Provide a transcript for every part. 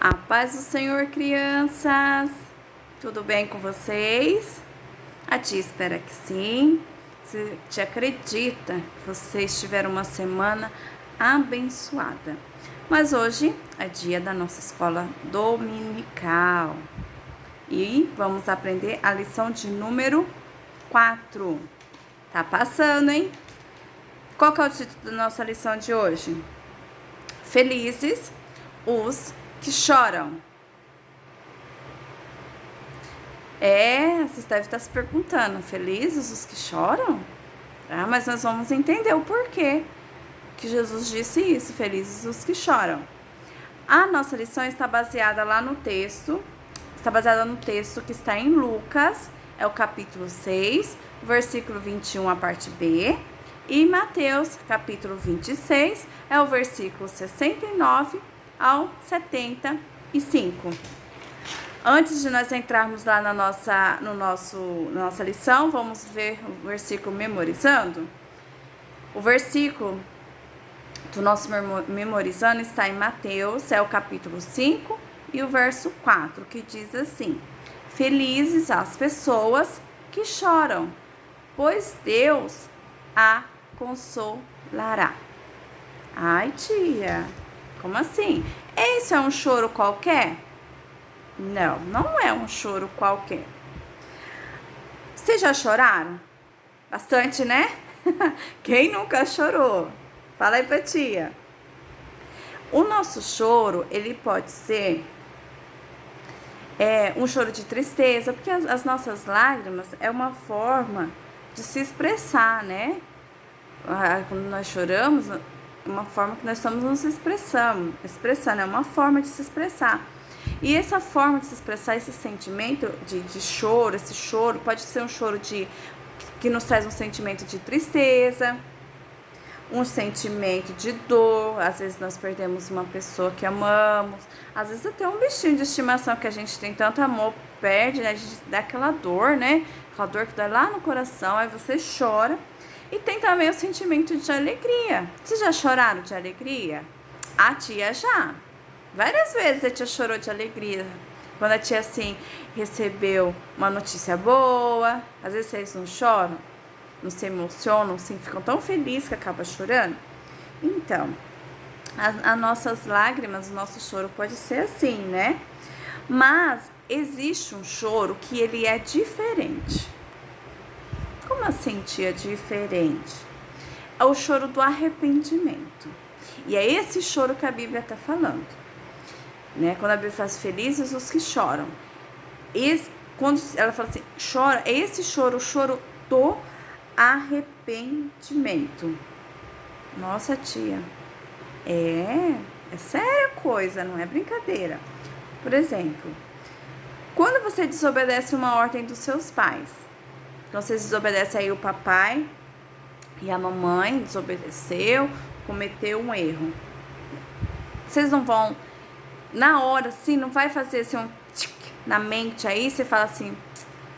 A paz do Senhor, crianças! Tudo bem com vocês? A tia espera que sim. Você te acredita que vocês tiveram uma semana abençoada. Mas hoje é dia da nossa escola dominical. E vamos aprender a lição de número 4. Tá passando, hein? Qual que é o título da nossa lição de hoje? Felizes os que choram. Vocês devem estar se perguntando, felizes os que choram? Mas nós vamos entender o porquê que Jesus disse isso, felizes os que choram. A nossa lição está baseada no texto que está em Lucas, é o capítulo 6, versículo 21, a parte B, e Mateus, capítulo 26, é o versículo 69 ao 75. Antes de nós entrarmos lá na nossa lição, vamos ver o versículo memorizando. O versículo do nosso memorizando está em Mateus, é o capítulo 5 e o verso 4, que diz assim: Felizes as pessoas que choram, pois Deus a consolará. Ai, tia, como assim? Esse é um choro qualquer? Não, não é um choro qualquer. Vocês já choraram? Bastante, né? Quem nunca chorou? Fala aí pra tia. O nosso choro, ele pode ser um choro de tristeza, porque as nossas lágrimas é uma forma de se expressar, né? Quando nós choramos, uma forma que nós estamos nos expressando, é uma forma de se expressar. E essa forma de se expressar, esse sentimento de choro, esse choro pode ser um choro que nos traz um sentimento de tristeza, um sentimento de dor. Às vezes nós perdemos uma pessoa que amamos, às vezes até um bichinho de estimação que a gente tem tanto amor, perde, né? A gente dá aquela dor, né? Aquela dor que dá lá no coração, aí você chora. E tem também o sentimento de alegria. Vocês já choraram de alegria? A tia já. Várias vezes a tia chorou de alegria. Quando a tia, assim, recebeu uma notícia boa. Às vezes vocês não choram, não se emocionam, assim, ficam tão felizes que acabam chorando. Então, as nossas lágrimas, o nosso choro pode ser assim, né? Mas existe um choro que ele é diferente. Como assim, tia, diferente? É o choro do arrependimento. E é esse choro que a Bíblia está falando, né? Quando a Bíblia fala felizes os que choram. Quando ela fala assim, chora, é esse choro, o choro do arrependimento. Nossa, tia, é séria coisa, não é brincadeira. Por exemplo, quando você desobedece uma ordem dos seus pais, então vocês desobedecem aí o papai e a mamãe desobedeceu, cometeu um erro. Vocês não vão, na hora, assim, não vai fazer assim um tic na mente aí, você fala assim,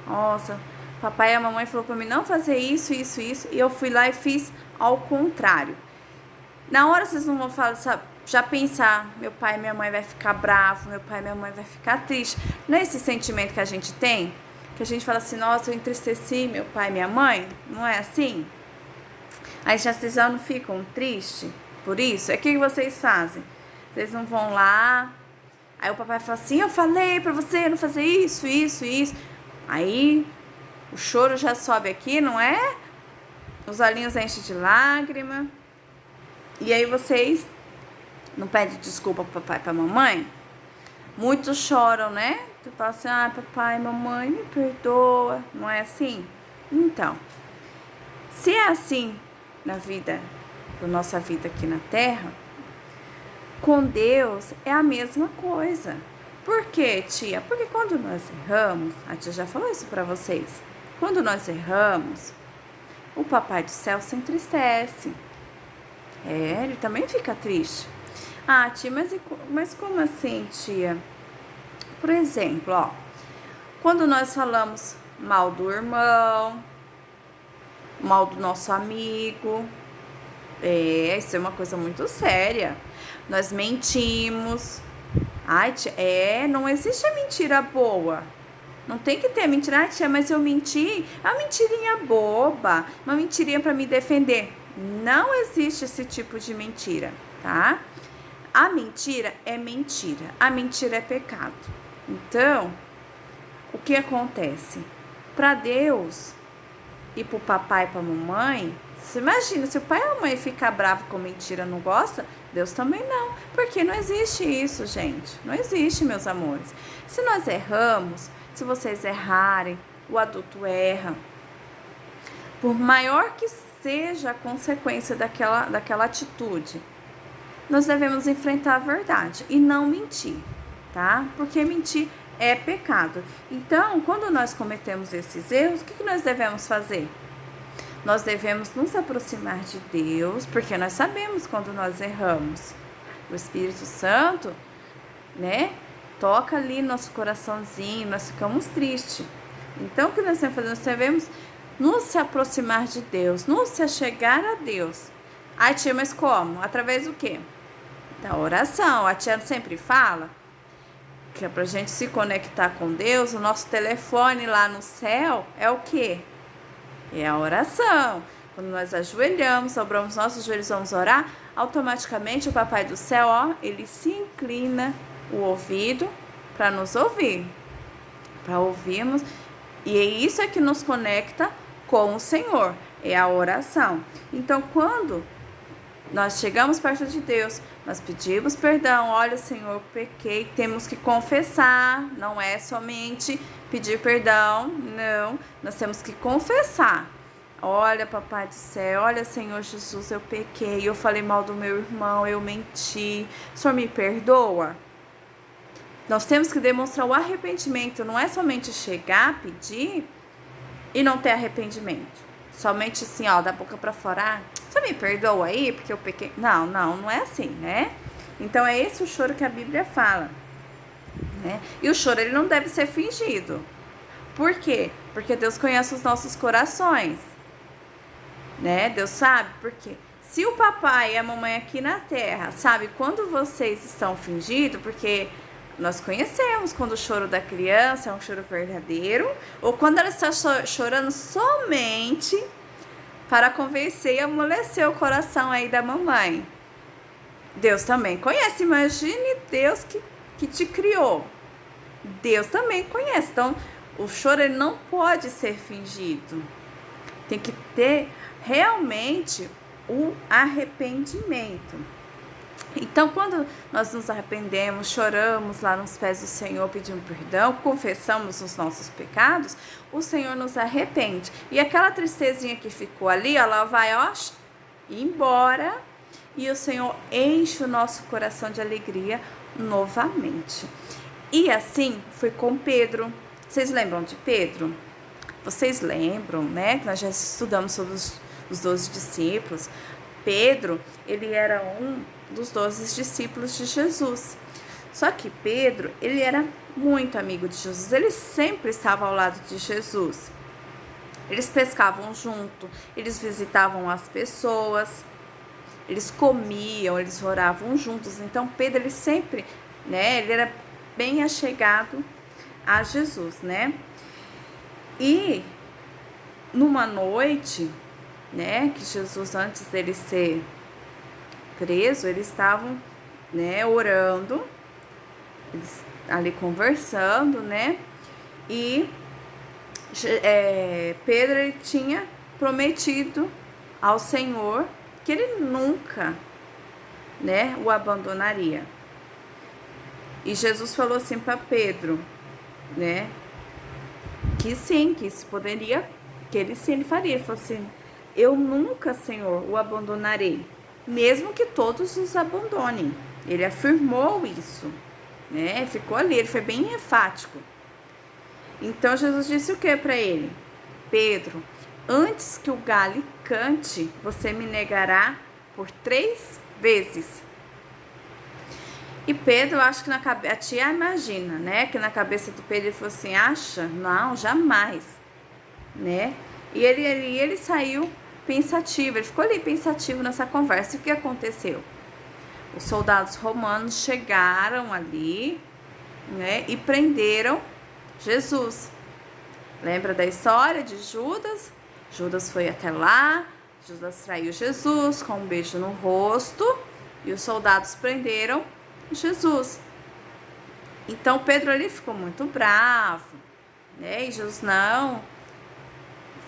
nossa, papai e a mamãe falou pra mim não fazer isso, e eu fui lá e fiz ao contrário. Na hora vocês não vão falar, sabe, já pensar, meu pai e minha mãe vai ficar bravo, meu pai e minha mãe vai ficar triste. Não é esse sentimento que a gente tem? Que a gente fala assim, nossa, eu entristeci meu pai e minha mãe? Não é assim? Aí vocês já não ficam tristes por isso? É o que vocês fazem? Vocês não vão lá, aí o papai fala assim, eu falei pra você não fazer isso. Aí o choro já sobe aqui, não é? Os olhinhos enchem de lágrima. E aí vocês não pedem desculpa pro papai e pra mamãe? Muitos choram, né? Tu fala assim, papai, mamãe, me perdoa. Não é assim? Então, se é assim na nossa vida aqui na Terra, com Deus é a mesma coisa. Por quê, tia? Porque quando nós erramos, a tia já falou isso pra vocês, quando nós erramos, o papai do céu se entristece. Ele também fica triste. Tia, mas como assim, tia? Por exemplo, quando nós falamos mal do irmão, mal do nosso amigo, isso é uma coisa muito séria. Nós mentimos, Ai, tia, não existe a mentira boa. Não tem que ter mentira. Ai, tia, mas eu menti. É uma mentirinha boba, uma mentirinha para me defender. Não existe esse tipo de mentira, tá? A mentira é mentira. A mentira é pecado. Então, o que acontece? Para Deus e pro papai e pra mamãe, você imagina, se o pai e a mãe ficar bravo com mentira, não gosta, Deus também não. Porque não existe isso, gente. Não existe, meus amores. Se nós erramos, se vocês errarem, o adulto erra. Por maior que seja a consequência daquela atitude, nós devemos enfrentar a verdade e não mentir, tá? Porque mentir é pecado. Então, quando nós cometemos esses erros, o que nós devemos fazer? Nós devemos nos aproximar de Deus, porque nós sabemos quando nós erramos. O Espírito Santo, né, toca ali nosso coraçãozinho, nós ficamos tristes. Então, o que nós devemos fazer? Nós devemos nos aproximar de Deus, nos achegar a Deus. Ai, tia, mas como? Através do quê? Da oração. A tia sempre fala que é pra gente se conectar com Deus, o nosso telefone lá no céu é o quê? É a oração. Quando nós ajoelhamos, dobramos nossos joelhos, vamos orar, automaticamente o Papai do Céu, ó, ele se inclina o ouvido para nos ouvir, para ouvirmos, e isso é que nos conecta com o Senhor, é a oração. Então, quando nós chegamos perto de Deus, nós pedimos perdão, olha, Senhor, pequei, temos que confessar, não é somente pedir perdão, não, nós temos que confessar. Olha, Papai do Céu, olha, Senhor Jesus, eu pequei, eu falei mal do meu irmão, eu menti, o Senhor me perdoa? Nós temos que demonstrar o arrependimento, não é somente chegar, pedir e não ter arrependimento. Somente assim, ó, da boca pra fora, você me perdoa aí, porque eu pequei. Não é assim, né? Então, é esse o choro que a Bíblia fala, né? E o choro, ele não deve ser fingido. Por quê? Porque Deus conhece os nossos corações, né? Deus sabe, porque se o papai e a mamãe aqui na terra sabe quando vocês estão fingindo, porque nós conhecemos quando o choro da criança é um choro verdadeiro ou quando ela está chorando somente para convencer e amolecer o coração aí da mamãe. Deus também conhece. Imagine Deus que te criou. Deus também conhece. Então, o choro ele não pode ser fingido. Tem que ter realmente o arrependimento. Então, quando nós nos arrependemos, choramos lá nos pés do Senhor, pedimos perdão, confessamos os nossos pecados, o Senhor nos arrepende. E aquela tristezinha que ficou ali, ela vai, ó, embora, e o Senhor enche o nosso coração de alegria novamente. E assim foi com Pedro. Vocês lembram de Pedro? Vocês lembram, né? Que nós já estudamos sobre os 12 discípulos. Pedro, ele era um dos 12 discípulos de Jesus. Só que Pedro, ele era muito amigo de Jesus. Ele sempre estava ao lado de Jesus. Eles pescavam junto, eles visitavam as pessoas, eles comiam, eles oravam juntos. Então, Pedro, ele sempre, né, ele era bem achegado a Jesus, né? E numa noite, né, que Jesus, antes dele ser preso, eles estavam, né, orando, eles ali conversando, né, e Pedro, ele tinha prometido ao Senhor que ele nunca, né, o abandonaria. E Jesus falou assim para Pedro, né, que sim, que isso poderia, que ele sim, ele faria. Ele falou assim, eu nunca, Senhor, o abandonarei, mesmo que todos os abandonem. Ele afirmou isso, né? Ficou ali, ele foi bem enfático. Então, Jesus disse o que para ele? Pedro, antes que o galho cante, você me negará por 3 vezes. E Pedro, acho que na cabeça, a tia imagina, né? Que na cabeça do Pedro ele falou assim, acha? Não, jamais, né? E ele saiu pensativo, ele ficou ali pensativo nessa conversa. E o que aconteceu? os soldados romanos chegaram ali, né, e prenderam Jesus. Lembra da história de Judas? Judas foi até lá, Judas traiu Jesus com um beijo no rosto e os soldados prenderam Jesus. Então Pedro ali ficou muito bravo, né? E Jesus, não,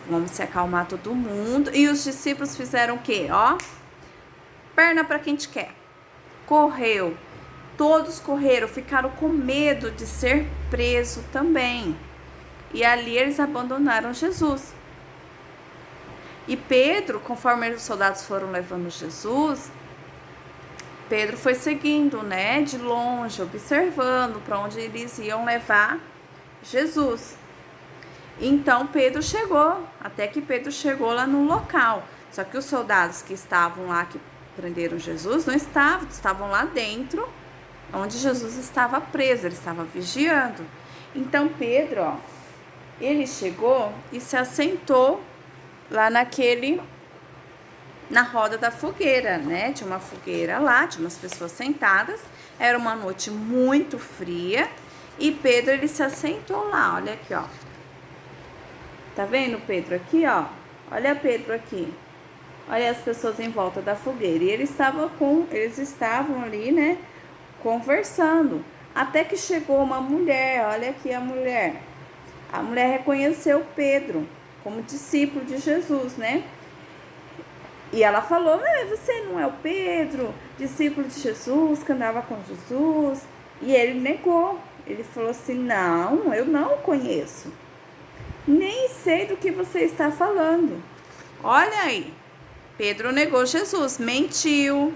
vamos se acalmar todo mundo. E os discípulos fizeram o quê? Ó, perna para quem te quer. Correu, todos correram, ficaram com medo de ser preso também. E ali eles abandonaram Jesus. E Pedro, conforme os soldados foram levando Jesus, Pedro foi seguindo, né, de longe, observando para onde eles iam levar Jesus. Então Pedro chegou, até que Pedro chegou lá no local. Só que os soldados que estavam lá, que prenderam Jesus, não estavam lá dentro, onde Jesus estava preso, ele estava vigiando. Então Pedro, ó, ele chegou e se assentou lá na roda da fogueira, né? Tinha uma fogueira lá, tinha umas pessoas sentadas. Era uma noite muito fria e Pedro, ele se assentou lá, olha aqui, ó. Tá vendo Pedro aqui, ó? Olha Pedro aqui. Olha as pessoas em volta da fogueira. E eles estavam ali, né, conversando. Até que chegou uma mulher, olha aqui a mulher. A mulher reconheceu Pedro como discípulo de Jesus, né? E ela falou, você não é o Pedro, discípulo de Jesus, que andava com Jesus? E ele negou. Ele falou assim, não, eu não o conheço. Nem sei do que você está falando. Olha aí, Pedro negou Jesus, mentiu.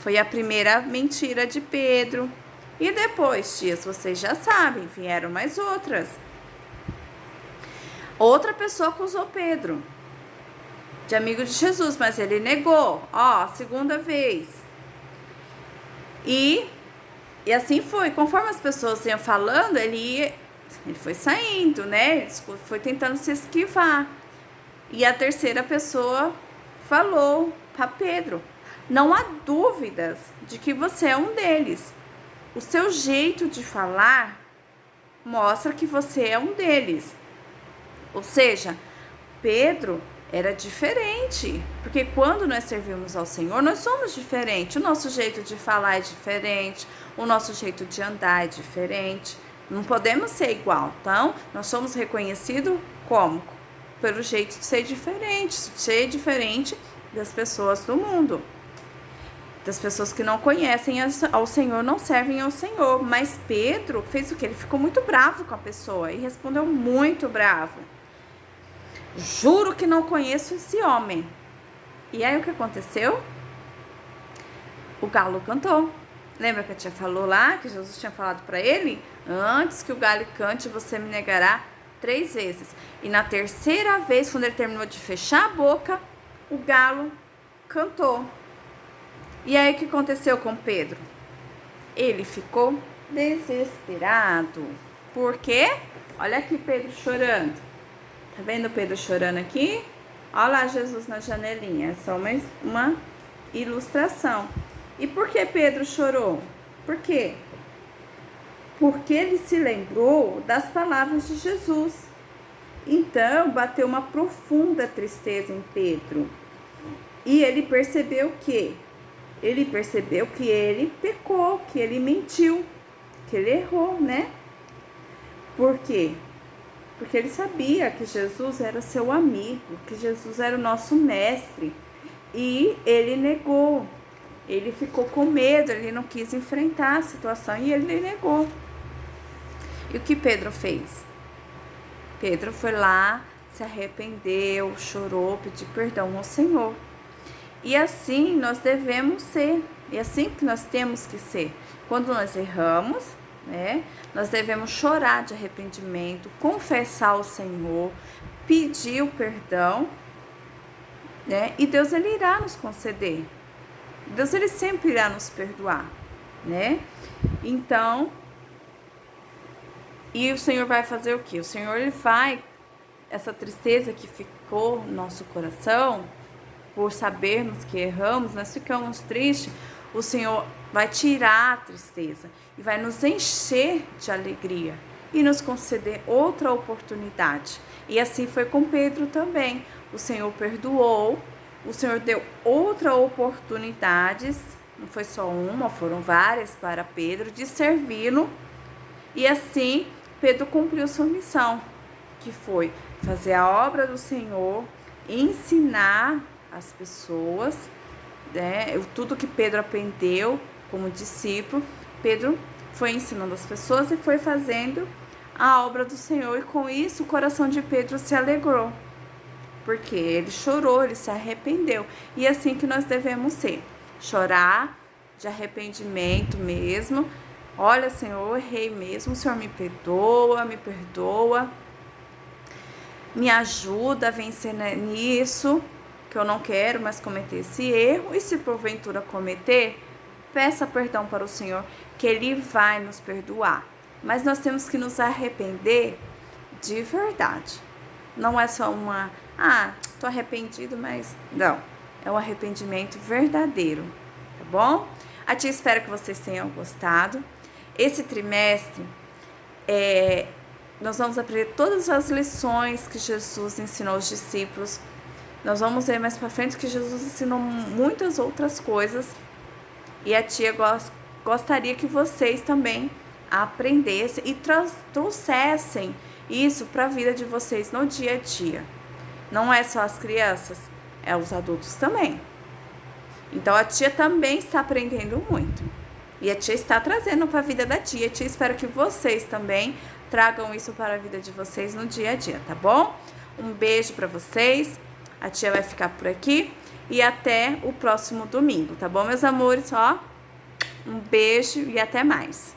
Foi a primeira mentira de Pedro. E depois, tias, vocês já sabem, vieram mais outras. Outra pessoa acusou Pedro de amigo de Jesus, mas ele negou, ó, segunda vez. E assim foi, conforme as pessoas iam falando, ele foi saindo, né, ele foi tentando se esquivar. E a terceira pessoa falou para Pedro, não há dúvidas de que você é um deles. O seu jeito de falar mostra que você é um deles. Ou seja, Pedro era diferente, porque quando nós servimos ao Senhor, nós somos diferentes, o nosso jeito de falar é diferente, o nosso jeito de andar é diferente, não podemos ser igual, então nós somos reconhecidos como? Pelo jeito de ser diferente das pessoas do mundo, das pessoas que não conhecem ao Senhor, não servem ao Senhor. Mas Pedro fez o que? Ele ficou muito bravo com a pessoa e respondeu muito bravo. Juro que não conheço esse homem. E aí o que aconteceu? O galo cantou. Lembra que a tia falou lá, que Jesus tinha falado para ele? Antes que o galo cante, você me negará 3 vezes. E na terceira vez, quando ele terminou de fechar a boca, o galo cantou. E aí o que aconteceu com Pedro? Ele ficou desesperado. Por quê? Olha aqui Pedro chorando. Tá vendo Pedro chorando aqui? Olha lá Jesus na janelinha. É só uma ilustração. E por que Pedro chorou? Por quê? Porque ele se lembrou das palavras de Jesus. Então, bateu uma profunda tristeza em Pedro. E ele percebeu que? Ele percebeu que ele pecou, que ele mentiu, que ele errou, né? Por quê? Porque ele sabia que Jesus era seu amigo, que Jesus era o nosso mestre. E ele negou. Ele ficou com medo, ele não quis enfrentar a situação e ele negou. E o que Pedro fez? Pedro foi lá, se arrependeu, chorou, pediu perdão ao Senhor. E assim nós devemos ser, e assim que nós temos que ser. Quando nós erramos, né, nós devemos chorar de arrependimento, confessar ao Senhor, pedir o perdão, né, e Deus ele irá nos conceder. Deus ele sempre irá nos perdoar, né? Então, e o Senhor vai fazer o quê? O Senhor ele vai, essa tristeza que ficou no nosso coração, por sabermos que erramos, nós ficamos tristes, o Senhor vai tirar a tristeza e vai nos encher de alegria e nos conceder outra oportunidade. E assim foi com Pedro também. O Senhor perdoou, o Senhor deu outra oportunidade, não foi só uma, foram várias para Pedro, de servi-lo. E assim Pedro cumpriu sua missão, que foi fazer a obra do Senhor, ensinar as pessoas, né? Tudo que Pedro aprendeu como discípulo, Pedro foi ensinando as pessoas e foi fazendo a obra do Senhor. E com isso o coração de Pedro se alegrou, porque ele chorou, ele se arrependeu. E é assim que nós devemos ser, chorar de arrependimento mesmo. Olha, Senhor, eu errei mesmo, o Senhor me perdoa, me ajuda a vencer nisso, que eu não quero mais cometer esse erro. E se porventura cometer, peça perdão para o Senhor, que Ele vai nos perdoar. Mas nós temos que nos arrepender de verdade. Não é só tô arrependido, mas não. É um arrependimento verdadeiro, tá bom? A tia espera que vocês tenham gostado. Esse trimestre, nós vamos aprender todas as lições que Jesus ensinou aos discípulos. Nós vamos ver mais para frente que Jesus ensinou muitas outras coisas. E a tia gostaria que vocês também aprendessem e trouxessem isso para a vida de vocês no dia a dia. Não é só as crianças, é os adultos também. Então a tia também está aprendendo muito. E a tia está trazendo para a vida da tia. A tia espera que vocês também tragam isso para a vida de vocês no dia a dia, tá bom? Um beijo para vocês. A tia vai ficar por aqui. E até o próximo domingo, tá bom, meus amores? Um beijo e até mais.